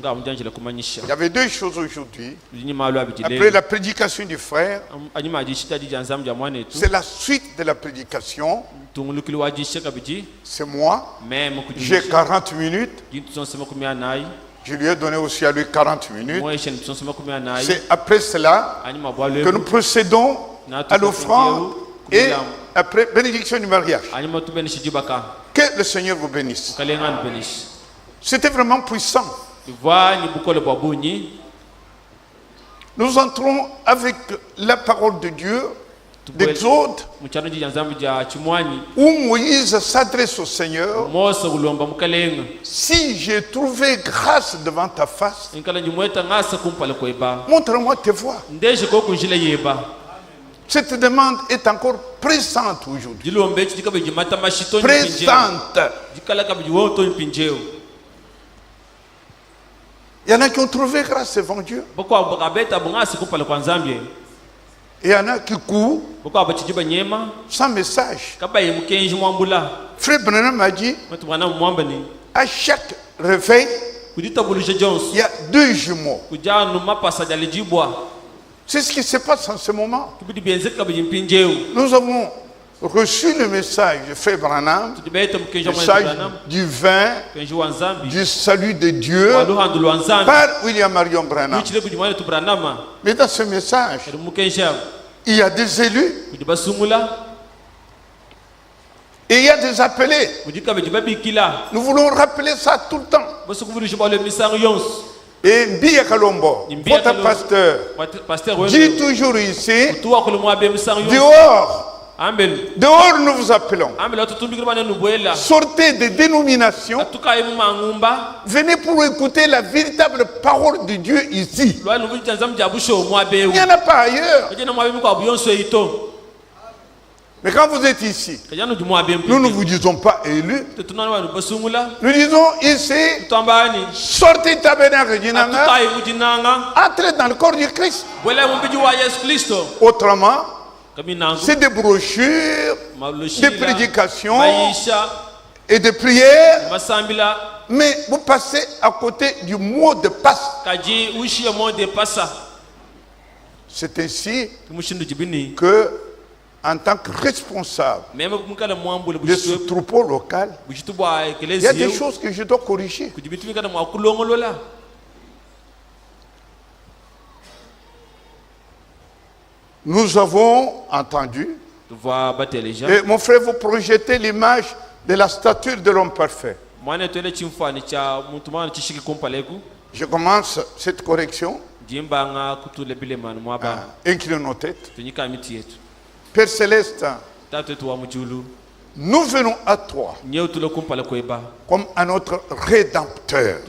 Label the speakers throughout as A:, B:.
A: Il y avait deux choses aujourd'hui. Après la prédication du frère, c'est la suite de la prédication. C'est moi. J'ai 40 minutes. Je lui ai donné aussi à lui 40 minutes. C'est après cela que nous procédons à l'offrande et après bénédiction du mariage. Que le Seigneur vous bénisse. C'était vraiment puissant. Nous entrons avec la parole de Dieu d'Exode où Moïse s'adresse au Seigneur. Si j'ai trouvé grâce devant ta face, montre-moi tes voies. Cette demande est encore présente aujourd'hui. Présente. Il y en a qui ont trouvé grâce devant Dieu. Et il y en a qui courent sans message. Frère Branham m'a dit, à chaque réveil, il y a deux jumeaux. C'est ce qui se passe en ce moment. Nous avons reçu le message de Frère Branham, le message du vin, du salut de Dieu par William Marion Branham. Mais dans ce message, il y a des élus et il y a des appelés. Nous voulons rappeler ça tout le temps. Et Mbia Kalombo, votre pasteur, dit toujours ici, dehors nous vous appelons. Sortez des dénominations. Venez pour écouter la véritable parole de Dieu ici. Il n'y en a pas ailleurs. Mais quand vous êtes ici, nous ne vous disons pas élus. Nous disons ici, sortez tabernacle d'Inanga, entrez dans le corps du Christ. Autrement, c'est des brochures, des prédications et des prières. Mais vous passez à côté du mot de passe. C'est ainsi que, en tant que responsable de ce troupeau local, il y a des choses que je dois corriger. Nous avons entendu, et mon frère, vous projetez l'image de la statue de l'homme parfait. Je commence cette correction. Incline nos têtes. Père Céleste, nous venons à toi comme à notre Rédempteur.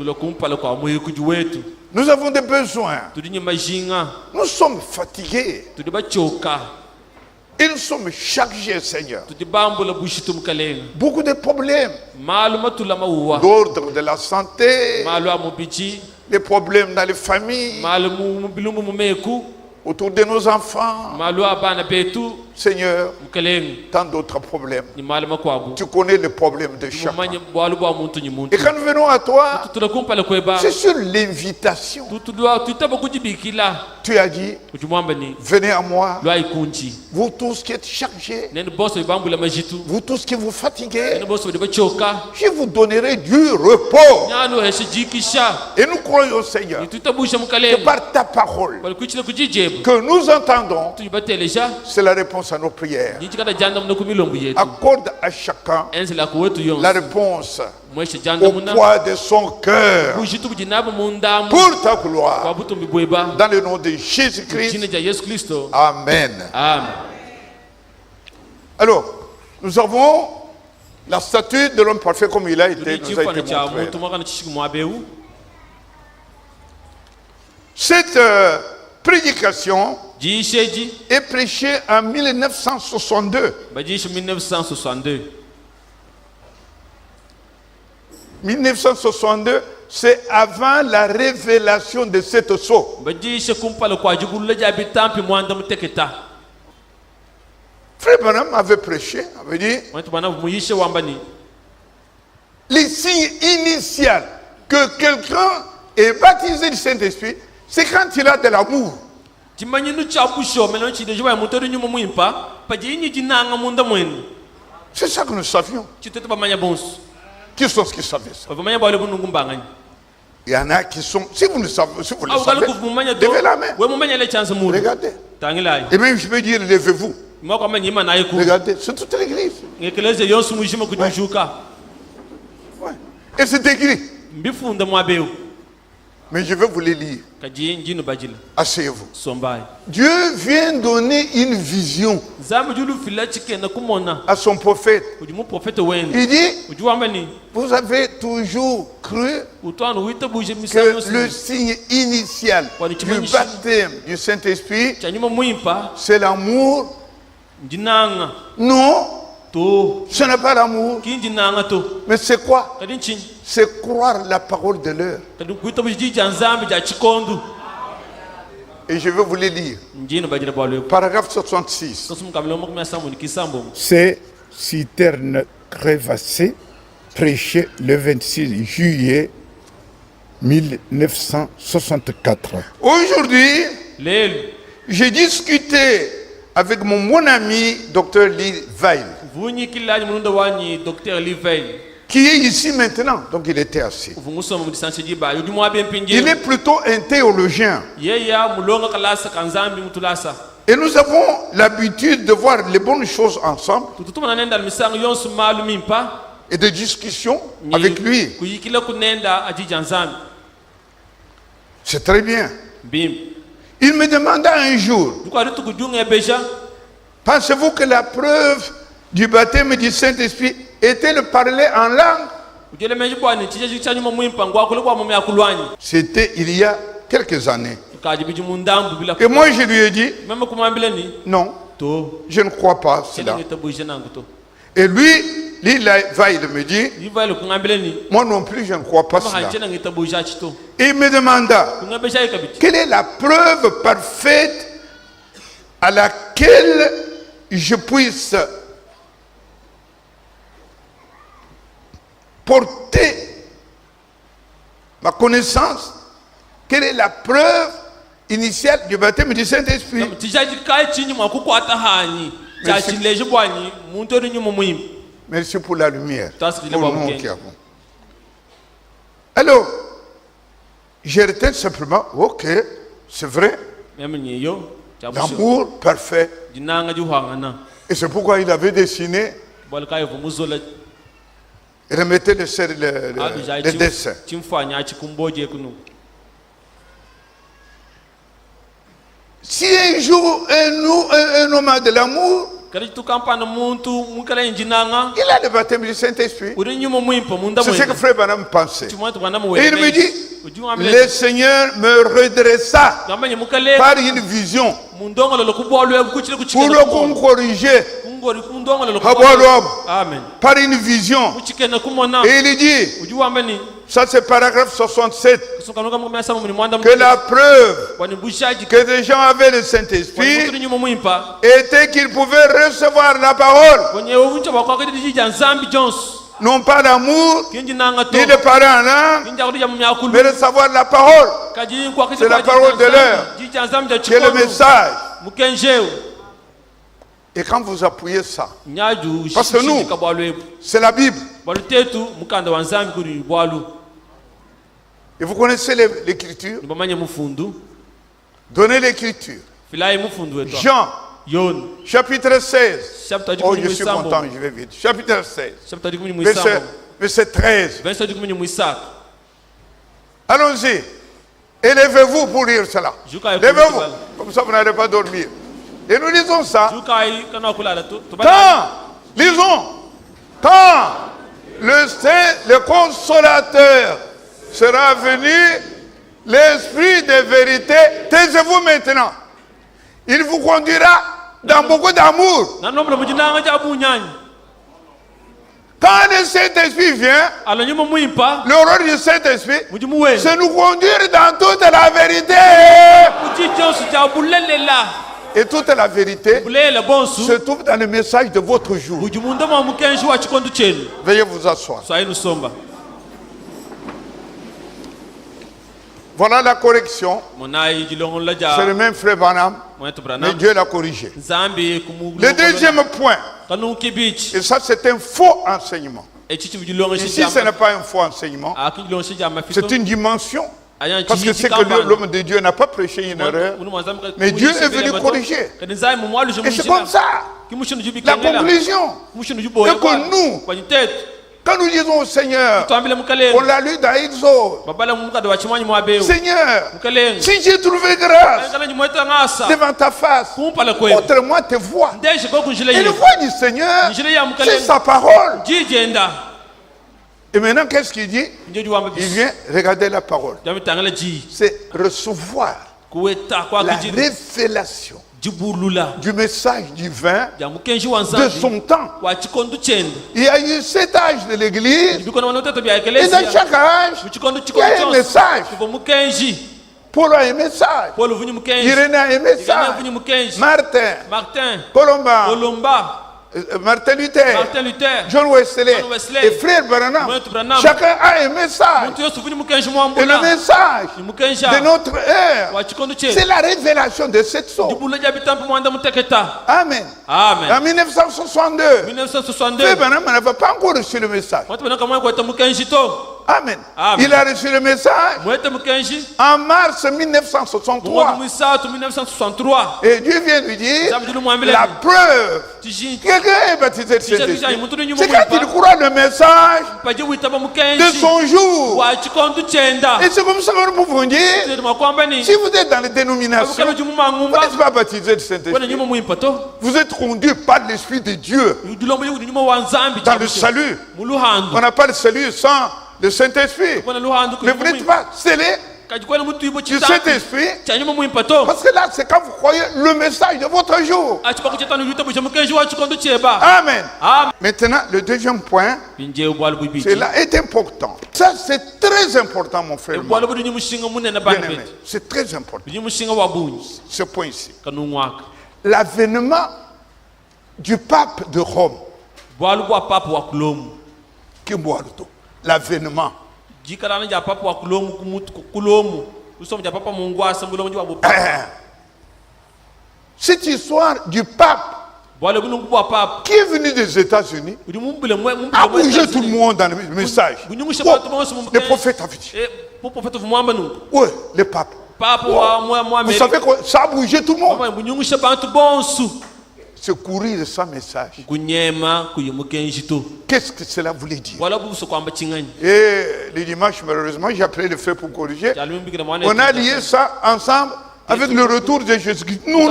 A: Nous avons des besoins. Nous sommes fatigués. Et nous sommes chargés, Seigneur. Beaucoup de problèmes. D'ordre de la santé. Des problèmes dans les familles. Autour de nos enfants. Seigneur, tant d'autres problèmes. Tu connais les problèmes de chacun. Et quand nous venons à toi, c'est sur l'invitation. Tu as dit, venez à moi, vous tous qui êtes chargés, vous tous qui vous fatiguez, je vous donnerai du repos. Et nous croyons, Seigneur, que par ta parole que nous entendons, c'est la réponse à nos prières. Accorde à chacun la réponse au poids de son cœur pour ta gloire. Dans le nom de Jésus-Christ. Amen. Alors, nous avons la statue de l'homme parfait comme il a été, nous a été montré. Cette prédication est prêchée en 1962. 1962, c'est avant la révélation de cette sceau. Frère Branham avait prêché, avait dit les signes initiaux que quelqu'un
B: et baptisé du Saint-Esprit, c'est quand il a de l'amour. C'est ça que nous savions. Qui sont ceux qui savaient ça? Il y en a qui sont. Si vous le savez, si vous le savez, levez la main. Regardez. Et même je peux dire, levez-vous. Regardez, c'est toute l'église. Ouais. Ouais. Et c'est écrit. Mais je vais vous les lire. Asseyez-vous. Dieu vient donner une vision à son prophète. Il dit, vous avez toujours cru que le signe initial du baptême du Saint-Esprit, c'est l'amour. Non. Ce n'est pas l'amour. Mais c'est quoi? C'est croire la parole de l'heure. Et je vais vous les lire. Paragraphe 66.
C: C'est citerne crevassée, prêché le 26 juillet 1964.
B: Aujourd'hui, j'ai discuté avec mon ami Dr. Lee Weil, qui est ici maintenant, donc il était assis. Il est plutôt un théologien. Et nous avons l'habitude de voir les bonnes choses ensemble et de discussions avec lui. C'est très bien. Il me demanda un jour, pensez-vous que la preuve du baptême du Saint-Esprit était de parler en langue? C'était il y a quelques années. Et moi je lui ai dit, non, je ne crois pas cela. Et lui, il me dit, moi non plus je ne crois pas cela. Et il me demanda, quelle est la preuve parfaite à laquelle je puisse porter ma connaissance? Quelle est la preuve initiale du baptême du Saint-Esprit? Merci pour la lumière. Alors, j'ai retenu simplement, ok, c'est vrai, l'amour parfait. Et c'est pourquoi il avait dessiné, il remettait le dessin. Si un jour un homme a de l'amour, il a le baptême du Saint-Esprit. C'est ce que Frère Branham pensait. Et il me dit, le Seigneur me redressa par une vision pour le corriger. Amen. Par une vision. Et il dit, ça c'est paragraphe 67, que la preuve que les gens avaient le Saint-Esprit était qu'ils pouvaient recevoir la parole. Non pas l'amour, ni de parler en langue, mais de savoir la parole. C'est la parole de l'heure, qui est le message. Et quand vous appuyez ça, parce que nous, c'est la Bible. Et vous connaissez l'écriture? Donnez l'écriture. Jean, chapitre 16. Oh, je suis content, je vais vite. Chapitre 16. Verset 13. Allons-y. Élevez-vous pour lire cela. Levez-vous. Comme ça, vous n'allez pas dormir. Et nous lisons ça. Quand le consolateur sera venu, l'esprit de vérité, taisez-vous maintenant. Il vous conduira dans beaucoup d'amour. Quand le Saint-Esprit vient, le rôle du Saint-Esprit, c'est nous conduire dans toute la vérité. Et toute la vérité se trouve dans le message de votre jour. Veuillez vous asseoir. Voilà la correction. C'est le même frère Branham, mais Dieu l'a corrigé. Le deuxième point, et ça c'est un faux enseignement. Ici ce n'est pas un faux enseignement, c'est une dimension. Parce que c'est que l'homme de Dieu n'a pas prêché une erreur, mais Dieu est venu corriger. Et c'est comme ça. La conclusion est que nous, quand nous disons au Seigneur, on l'a lu dans Exode, Seigneur, si j'ai trouvé grâce devant ta face, autrement tes voix. Et le voix du Seigneur, c'est sa parole. Et maintenant, qu'est-ce qu'il dit? Il vient regarder la parole. C'est recevoir la révélation du message divin de son temps. Il y a eu 7 âges de l'église. Et dans chaque âge, il y a un message. Paul a un message. Irénée a un message. Martin, Colomba, Martin Luther, John Wesley et frère Branham, chacun a un message. Et le message de notre ère, c'est la révélation de cette source. Amen. En 1962, frère Branham n'avait pas encore reçu le message. Amen. Il a reçu le message en mars 1963. Et Dieu vient lui dire la preuve. Quelqu'un est baptisé de Saint-Esprit. C'est quand il croit le message de son jour. Et c'est comme ça que nous pouvons dire, si vous êtes dans les dénominations, vous n'êtes pas baptisé de Saint-Esprit. Vous êtes conduit par l'Esprit de Dieu dans le salut. On n'a pas le salut sans le Saint-Esprit. Mais vous n'êtes pas scellé du Saint-Esprit. Parce que là, c'est quand vous croyez le message de votre jour. Amen. Maintenant, le deuxième point, cela est important. Ça, c'est très important, mon frère. Bien-aimé, c'est très important. Ce point ici. L'avènement du pape de Rome. L'avènement. Cette histoire du pape qui est venu des États-Unis a bougé tout le monde dans le message. Le prophète a dit. Oui, le pape. Vous savez que ça a bougé tout le monde. Secourir sans message. Qu'est-ce que cela voulait dire? Et le dimanche, malheureusement, j'ai appelé le frère pour corriger. On a lié ça ensemble avec le retour de Jésus-Christ. Non.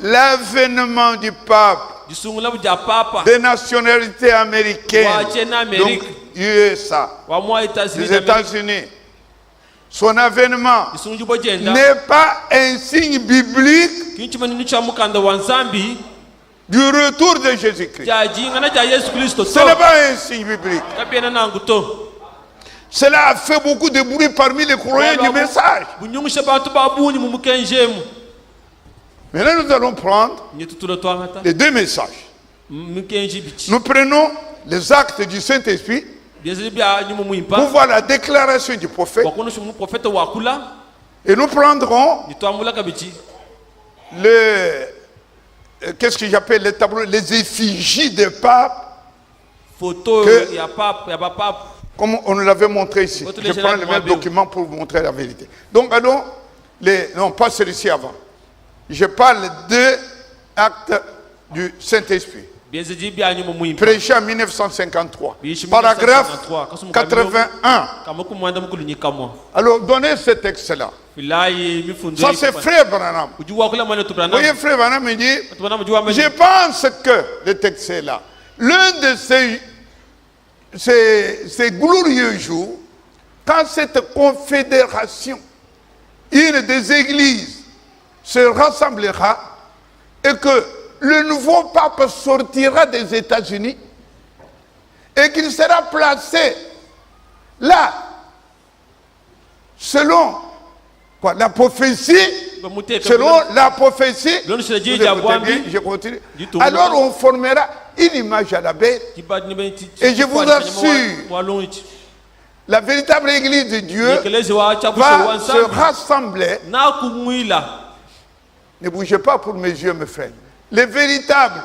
B: L'avènement du pape des nationalités américaines, donc USA, les États-Unis. Son avènement n'est pas un signe biblique du retour de Jésus-Christ. Ce n'est pas un signe biblique. Cela a fait beaucoup de bruit parmi les croyants du message. Maintenant, nous allons prendre les deux messages. Nous prenons les actes du Saint-Esprit pour voir la déclaration du prophète. Et nous prendrons qu'est-ce que j'appelle les tableaux, les effigies des papes. Comme on nous l'avait montré ici. Je prends le même document pour vous montrer la vérité. Donc, allons, non, pas celui-ci avant. Je parle de actes du Saint-Esprit. Prêché en 1953. Paragraphe 81. Alors, donnez ce texte-là. Ça, c'est frère Branham. Vous voyez, frère Branham me dit, je pense que le texte est là. L'un de ces glorieux jours, quand cette confédération, une des églises, se rassemblera et que le nouveau pape sortira des États-Unis et qu'il sera placé là, selon quoi, la prophétie, je continue. Alors on formera une image à la bête et je vous assure, la véritable église de Dieu va se rassembler. Ne bougez pas pour mes yeux, mes frères. Les véritables,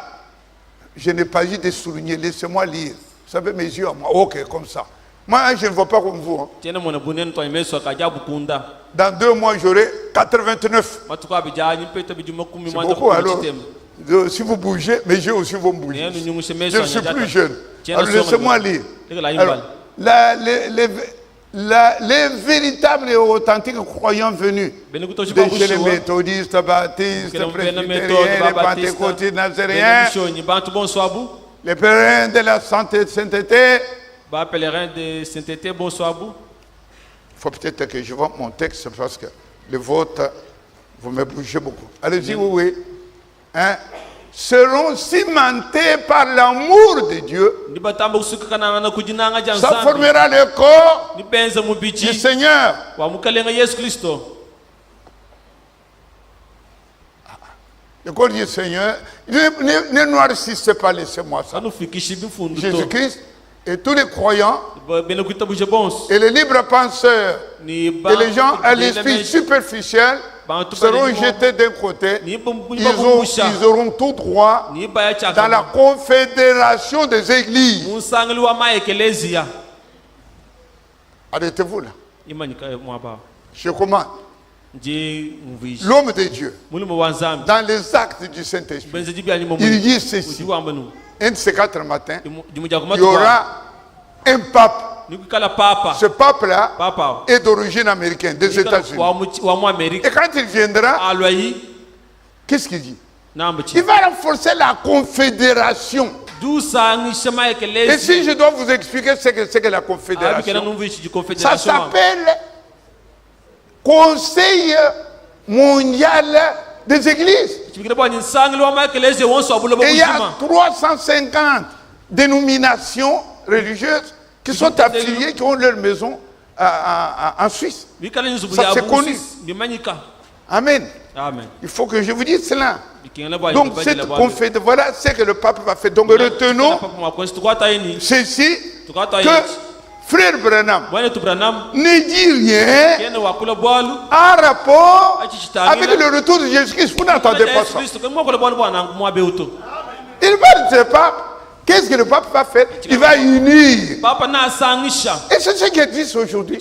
B: je n'ai pas eu de souligner, laissez-moi lire. Vous savez, mes yeux, moi, ok, comme ça. Moi, je ne vois pas comme vous. Hein. Dans 2 mois, j'aurai 89. C'est beaucoup, alors. Si vous bougez, mes yeux aussi vont bouger. Je ne suis plus jeune. Alors, laissez-moi lire. Alors, les véritables et authentiques croyants venus de chez les méthodistes, baptistes, presbytériens, les pentecôtistes, nazériens, les pèlerins de la sainteté. Il faut peut-être que je vois mon texte parce que le vote, vous me bougez beaucoup. Allez-y, oui. Hein? Seront cimentés par l'amour de Dieu. Ça formera le corps du Seigneur. Le corps du Seigneur. Ne noircissez pas, laissez-moi ça. Jésus-Christ et tous les croyants et les libres penseurs et les gens à l'esprit superficiel seront jetés d'un côté. Ils auront tout droit dans la confédération des églises. Arrêtez-vous là. Je commande. L'homme de Dieu, dans les actes du Saint-Esprit, il dit ceci. Un de ces 4 matins, il y aura un pape. Ce pape-là est d'origine américaine, des États-Unis. Et quand il viendra, qu'est-ce qu'il dit? Il va renforcer la confédération. Et si je dois vous expliquer ce que c'est que la confédération, ça s'appelle Conseil mondial des églises. Et il y a 350 dénominations religieuses qui sont affiliées, qui ont leur maison en Suisse. Ça c'est connu. Amen. Il faut que je vous dise cela. Donc cette confédération, voilà ce que le pape va faire. Donc retenons ceci, que Frère Branham ne dit rien en rapport avec le retour de Jésus-Christ. Vous n'entendez pas ça. Il va dire pape. Qu'est-ce que le pape va faire? Il va unir. Et c'est ce qu'il dit aujourd'hui.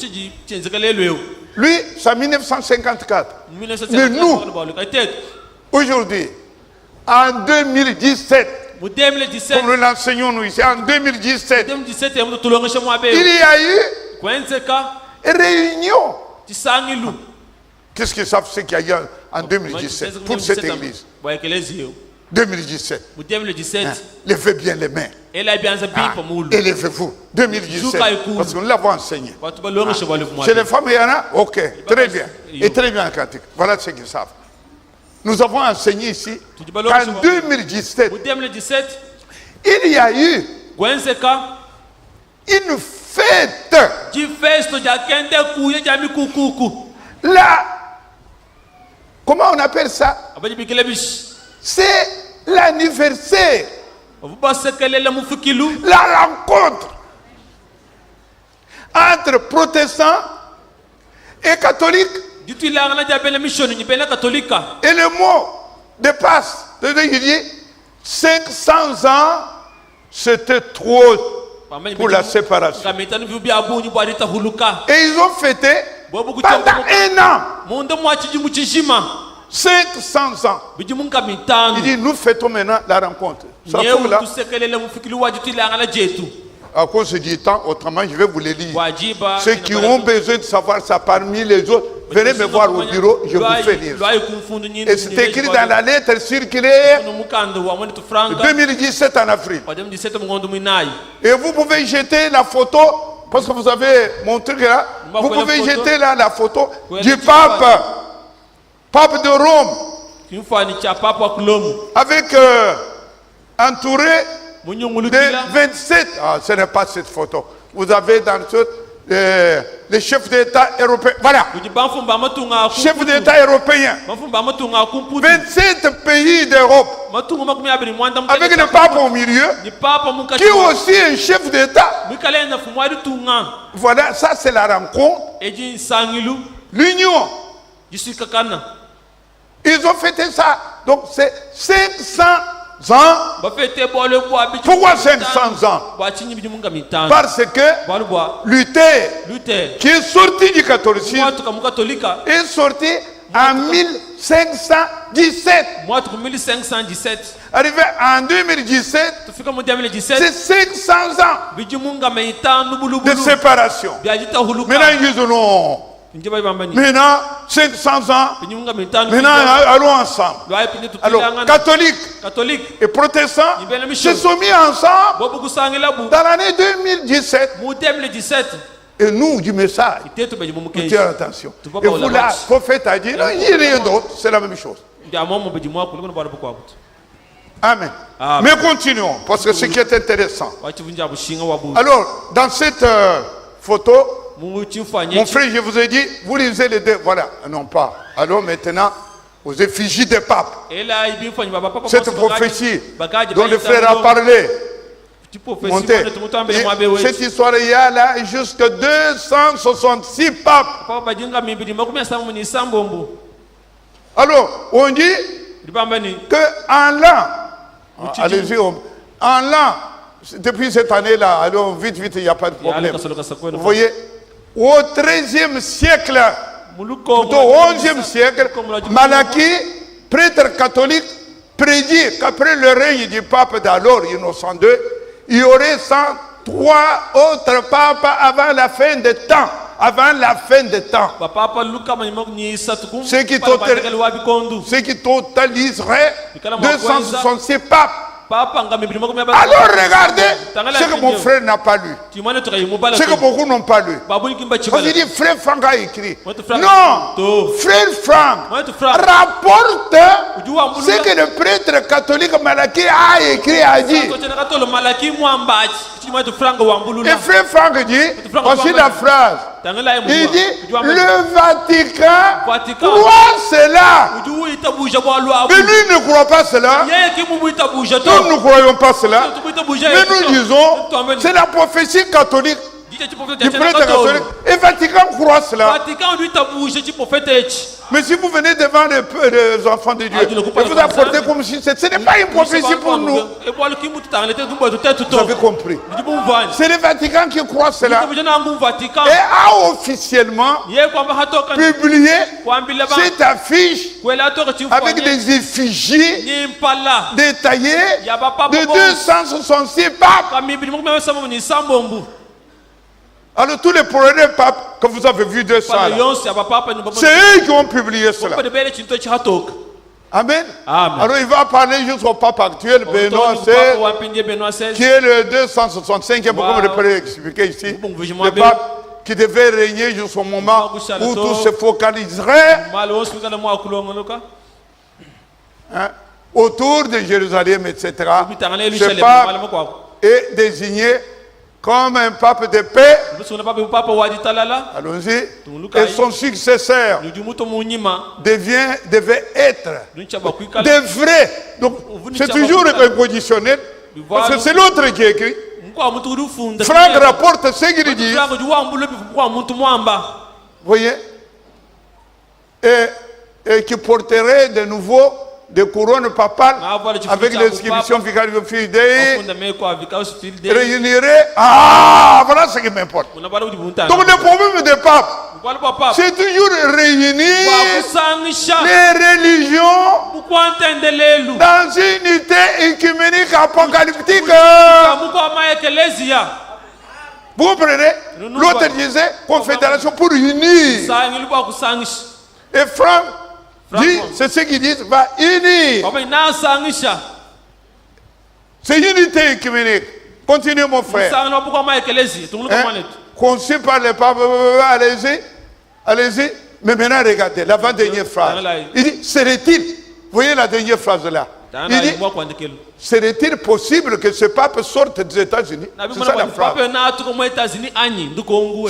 B: Lui, c'est en 1954. Mais nous, aujourd'hui, en 2017, comme nous l'enseignons nous ici, en 2017, il y a eu réunion. Qu'est-ce que ça fait qu'il y a eu en 2017 pour cette église? 2017. Hein? Levez bien les mains. Élevez-vous. 2017. Parce que nous l'avons enseigné. Chez les femmes, il y en a? Ok. Très bien. Et très bien, Kantik. Voilà ce qu'ils savent. Nous avons enseigné ici qu'en 2017, il y a eu une fête. Là, comment on appelle ça? C'est l'anniversaire. La rencontre entre protestants et catholiques. Et le mot de passe, il dit 500 ans, c'était trop pour la séparation. Et ils ont fêté pendant 1 an. 500 ans. Il dit, nous fêtons maintenant la rencontre. Ça trouve là. À cause du temps, autrement, je vais vous les lire. Ceux qui ont besoin de savoir ça parmi les autres, venez me voir au bureau, je vous fais lire. Et c'est écrit dans la lettre circulaire 2017 en Afrique. Et vous pouvez jeter la photo, parce que vous avez mon truc là, vous pouvez jeter là la photo du pape de Rome, avec entouré de 27. Ah, ce n'est pas cette photo. Vous avez dans les chefs d'État européens. Voilà. Chefs d'État européens. 27 pays d'Europe. Avec le pape au milieu. Qui est aussi un chef d'État. Voilà, ça c'est la rencontre. L'union. Ils ont fêté ça. Donc c'est 500 ans. Pourquoi 500 ans? Parce que Luther, qui est sorti du catholicisme, est sorti en 1517. Arrivé en 2017, c'est 500 ans de séparation. Maintenant ils disent non. Maintenant, 500 ans, maintenant allons ensemble. Alors, catholiques et protestants se sont mis ensemble dans l'année 2017. Et nous, du message, tiens attention. Et vous là, prophète a dit, non, il n'y a rien d'autre, c'est la même chose. Amen. Mais continuons, parce que ce qui est intéressant. Alors, dans cette photo, mon frère, je vous ai dit, vous lisez les deux. Voilà, non pas. Alors maintenant, aux effigies des papes. Cette prophétie dont le frère a parlé. Montez. Cette histoire, il y a là jusqu'à 266 papes. Alors, on dit qu'en l'an, allez-y, en l'an, depuis cette année-là, alors vite, il n'y a pas de problème. Vous voyez, au XIIIe siècle, plutôt au XIe siècle, Malachie, prêtre catholique, prédit qu'après le règne du pape d'alors, Innocent II, il y aurait 103 autres papes avant la fin des temps. Avant la fin des temps. Ce qui totaliserait 266 papes. Alors regardez ce que mon frère n'a pas lu. Ce que beaucoup n'ont pas lu. Parce qu'il dit frère Franck a écrit. Non, frère Franck rapporte ce que le prêtre catholique Malachie a écrit, a dit. Et frère Franck dit, voici la phrase. Il dit, le Vatican croit cela. Mais lui ne croit pas cela. Nous ne croyons pas cela. Mais nous disons, c'est la prophétie catholique. Du prêtre catholique. Et Vatican croit cela. Mais si vous venez devant les enfants de Dieu, et vous apportez comme si ce n'est pas une prophétie pour nous. Vous avez compris. C'est le Vatican qui croit cela. Et a officiellement publié cette affiche avec des effigies détaillées de 266 papes. Alors tous les premiers papes que vous avez vus de ça, c'est eux qui ont publié cela. Amen. Alors il va parler jusqu'au pape actuel, Benoît XVI, qui est le 265e, comme je peux expliquer ici, le pape qui devait régner jusqu'au moment où tout se focaliserait autour de Jérusalem, etc. Ce pape est désigné comme un pape de paix. Allons-y. Et son successeur devait être de vrai. Donc c'est toujours inconditionnel. Parce que c'est l'autre qui écrit. Franck rapporte ce qu'il dit. Vous voyez? Et qui porterait de nouveau des couronnes papales avec l'inscription Vicario Fidei réunirait. Ah, voilà ce qui m'importe. Donc le problème des papes, c'est toujours réunir les religions dans une unité écuménique apocalyptique. Vous comprenez? L'autre disait confédération pour unir. Et Franck dit, c'est ce qu'ils disent, va unir. C'est unité écuménique. Continuez mon frère. Conçu par le pape, allez-y. Mais maintenant regardez, l'avant-dernière phrase. Il dit, serait-il, voyez la dernière phrase là. Il dit, serait-il possible que ce pape sorte des États-Unis? C'est ça la phrase.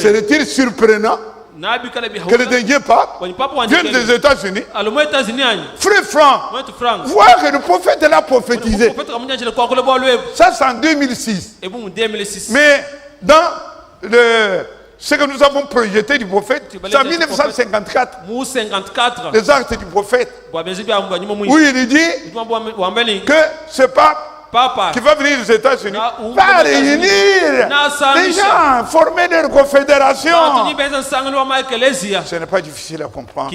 B: Serait-il surprenant que le dernier pape vienne des États-Unis? Frère Franck, voir que le prophète l'a prophétisé. Ça, c'est en 2006. Mais dans ce que nous avons projeté du prophète, c'est en 1954. Les actes du prophète. Où il dit que ce pape qui va venir aux États-Unis va réunir les gens, former leur confédération. Ce n'est pas difficile à comprendre.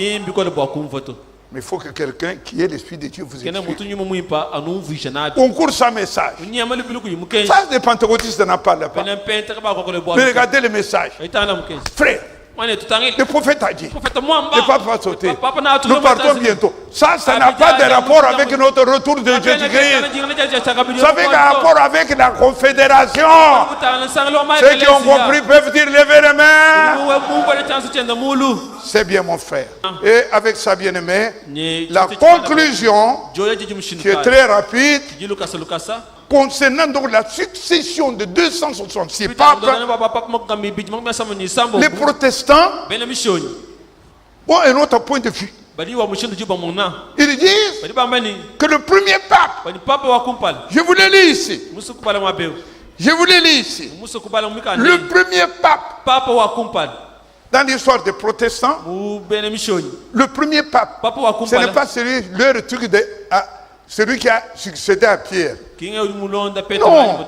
B: Mais il faut que quelqu'un qui ait l'Esprit de Dieu vous explique. On court sans message. Ça, les pentecôtistes n'en parlent pas. Mais regardez le message. Frère, le prophète a dit, le pape va sauter. Nous partons bientôt. Ça n'a pas de rapport avec notre retour de Jésus-Christ. Ça fait un rapport avec la confédération. Ceux qui ont compris peuvent dire levez les mains. C'est bien mon frère. Et avec sa bien-aimée, la conclusion, qui est très rapide, concernant donc la succession de 266 papes, les protestants ont un autre point de vue. Ils disent que le premier pape, je vous le lis ici, le premier pape dans l'histoire des protestants, le premier pape, ce n'est pas celui qui a succédé à Pierre. Non.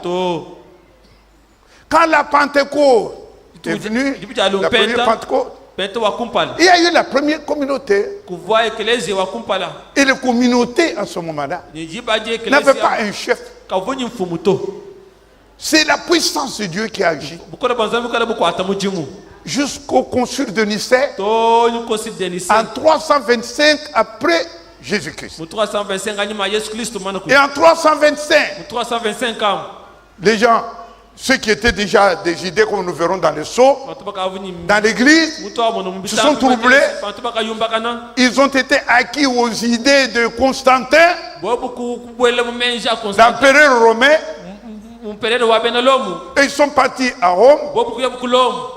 B: Quand la Pentecôte est venue, la première Pentecôte, il y a eu la première communauté. Et la communauté, en ce moment-là, n'avait pas un chef. C'est la puissance de Dieu qui a agi. Jusqu'au concile de Nicée, en 325 après Jésus-Christ. Et en 325, les gens, ceux qui étaient déjà des idées comme nous verrons dans le sceau, dans l'église, se sont troublés. Ils ont été acquis aux idées de Constantin, l'empereur romain. Et ils sont partis à Rome.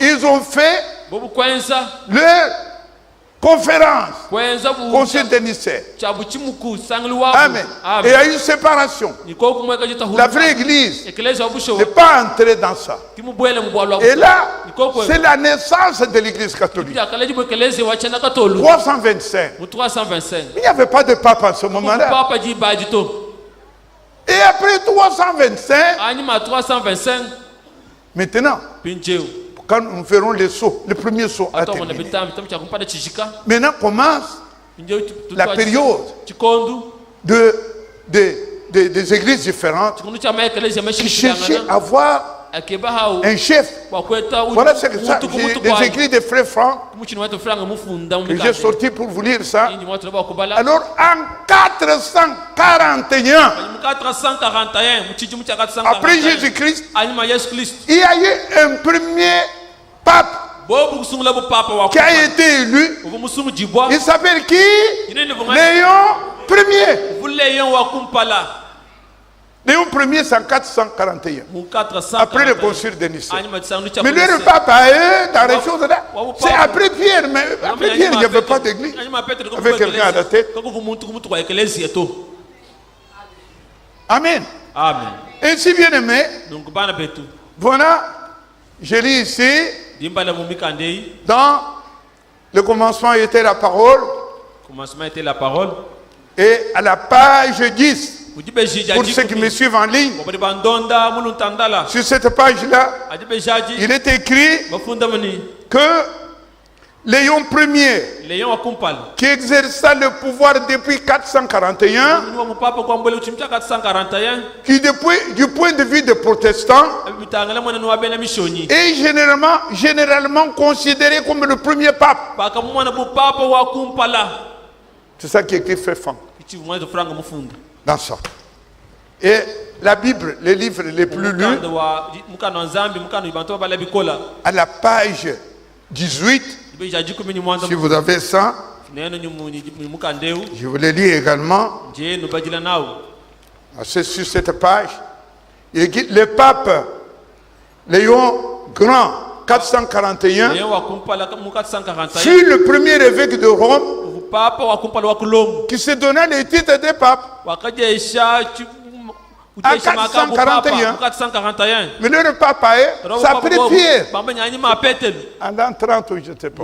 B: Ils ont fait leur conférence, concile de Nicée. Amen. Et il y a eu une séparation. La vraie église n'est pas entrée dans ça. Et là, c'est la naissance de l'église catholique. 325. Il n'y avait pas de pape à ce moment-là. Et après 325, maintenant, quand nous ferons le saut, le premier saut a terminé. Maintenant commence la période des églises différentes qui cherchaient à avoir un chef. Voilà ce que ça, des écrits de frères Franck que j'ai sorti pour vous lire ça. Alors en 441 après Jésus-Christ, il y a eu un premier pape qui a été élu. Il s'appelle qui? Léon Ier. Léon Ier, c'est en 441. Après le concile de Nicée. Mais le pape a eux, dans les choses là, c'est après Pierre. Mais après Pierre, il n'y avait pas d'église. Avec quelqu'un à la tête. Amen. Ainsi bien aimé. Voilà, je lis ici. Dans le commencement était la parole. Et à la page 10. Pour ceux qui me suivent en ligne, sur cette page-là, il est écrit que Léon Ier, qui exerça le pouvoir depuis 441, qui du point de vue des protestants, est généralement considéré comme le premier pape. C'est ça qui est écrit fait fin. Dans ça. Et la Bible, les livres les plus lus, à la page 18, si vous avez ça, je vous le lis également. C'est sur cette page. Il dit le pape Léon Grand, 441, fut le premier évêque de Rome qui se donna les titres de pape à 441. Mais le pape ça a pris Pierre. En l'an 30, je ne sais pas.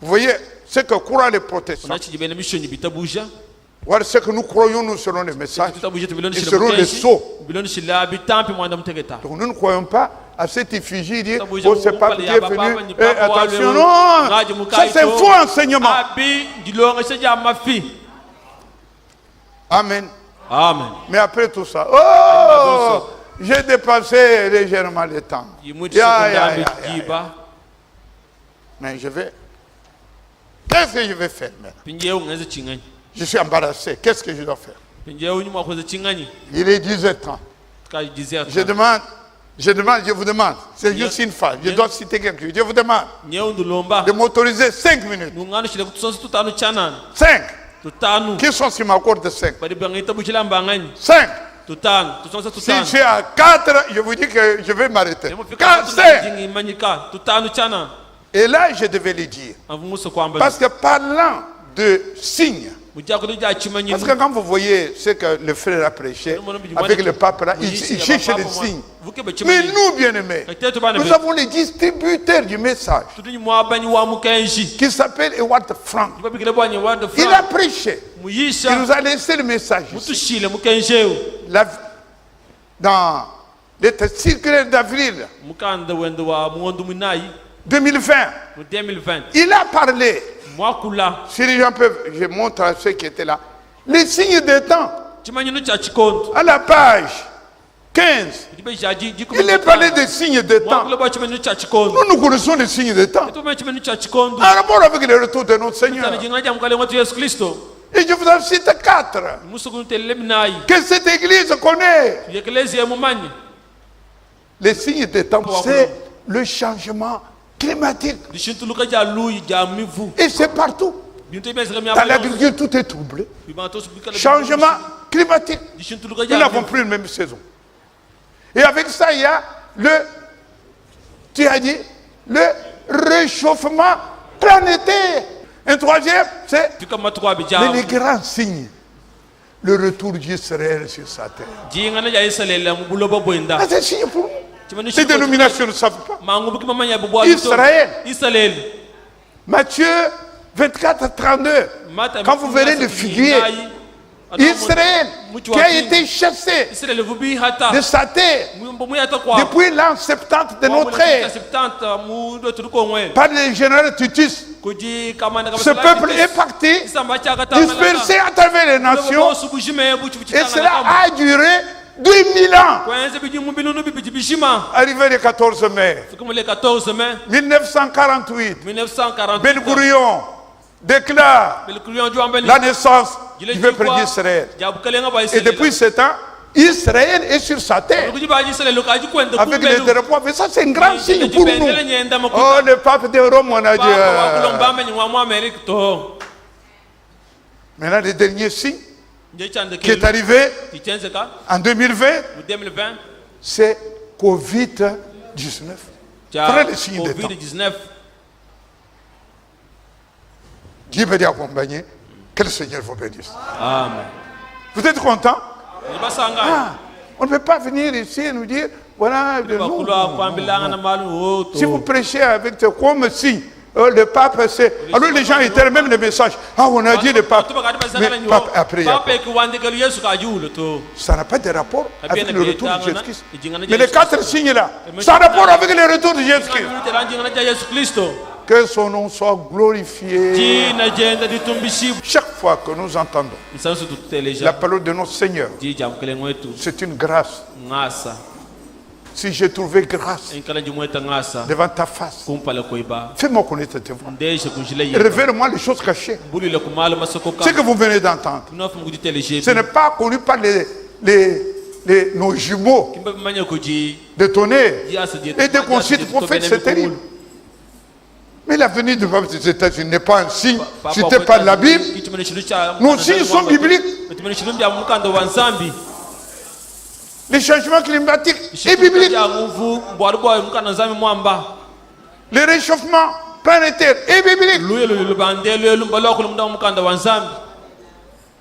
B: Vous voyez, ce que croient les protestants. Voilà ce que nous croyons, nous serons les messages. Ils seront les sceaux. Donc nous ne croyons pas à cette effigie dire oh c'est pas qui est venu. Attention, non, ça c'est faux enseignement. Amen.
A: Amen.
B: Mais après tout ça, oh, j'ai dépassé légèrement le temps. Mais je vais. Qu'est-ce que je vais faire maintenant? Je suis embarrassé. Qu'est-ce que je dois faire? Il est 10h30. Je vous demande. C'est juste une phrase. Je dois citer quelqu'un. Je vous demande de m'autoriser 5 minutes. 5. Qui sont sur ma corde de 5? 5. Si je suis à 4, je vous dis que je vais m'arrêter. 4, 5. Et là, je devais le dire. Parce que parlant de signes, parce que quand vous voyez ce que le frère a prêché avec le pape là, il cherche les signes. Mais nous, bien-aimés, nous avons les distributeurs du message qui s'appelle Ewart Frank. Il a prêché. Il nous a laissé le message ici. Dans l'état circulaire d'avril 2020, il a parlé. Si les gens peuvent, je montre à ceux qui étaient là, les signes des temps. À la page 15, il est parlé des signes des temps. Nous connaissons les signes des temps. En rapport avec le retour de notre Seigneur. Et je vous en cite 4 que cette église connaît. Les signes des temps, c'est le changement climatique. Et c'est partout. Dans l'agriculture, tout est troublé. Changement climatique. Nous n'avons plus la même saison. Et avec ça, il y a tu as dit, le réchauffement planétaire. Un troisième, c'est les grands signes. Le retour d'Israël sur sa terre. C'est un signe pour nous. Les dénominations ne savent pas. Israël. Matthieu 24, 32. Quand vous verrez le figuier, Israël qui a été chassé de sa terre depuis l'an 70 de notre ère par le général Titus. Ce peuple est parti, dispersé à travers les nations, et cela a duré 2000 ans. Arrivé le 14 mai 1948, Ben Gurion déclare la naissance du peuple d'Israël. Et depuis ce temps, Israël est sur sa terre. Avec les drapeaux, mais ça c'est un grand signe pour nous. Oh, le pape de Rome, on a dit. Maintenant, le dernier signe qui est arrivé en 2020, c'est Covid-19. Prenez le signe des temps. Dieu va accompagner. Que le Seigneur vous bénisse.
A: Amen.
B: Vous êtes content? On ne peut pas venir ici et nous dire voilà. Si vous prêchez avec comme si le pape c'est. Alors les gens étaient même le message. Ah, on a dit le pape. Mais le pape après. Ça n'a pas de rapport avec le retour de Jésus-Christ. Mais les 4 signes là, ça a rapport avec le retour de Jésus-Christ. Que son nom soit glorifié. Chaque fois que nous entendons la parole de notre Seigneur, c'est une grâce. Si j'ai trouvé grâce devant ta face, fais-moi connaître tes voix. Révèle-moi les choses cachées. Ce que vous venez d'entendre, ce n'est pas connu par nos jumeaux de tonnerre et de concite prophète, c'est terrible. Mais la venue du pape des États-Unis n'est pas un signe. Si ce n'était pas de la Bible, nos signes sont bibliques. Les changements climatiques sont bibliques. Le réchauffement planétaire est biblique.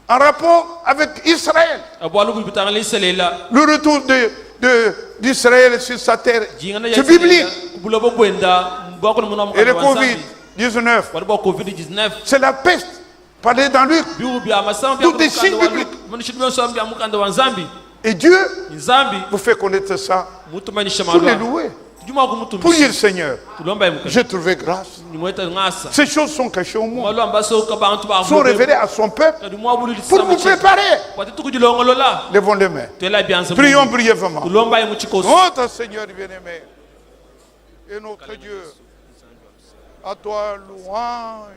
B: En rapport avec Israël. Le retour d'Israël sur sa terre, c'est biblique. Et le Covid-19, c'est la peste. Parlez dans Luc. Tout des signes bibliques. Et Dieu vous fait connaître ça pour les louer. Pour dire Seigneur, j'ai trouvé grâce. Ces choses sont cachées au monde, sont révélées à son peuple pour vous préparer. Lèvons les mains. Prions brièvement. Notre Seigneur bien-aimé et notre Dieu, à toi louange.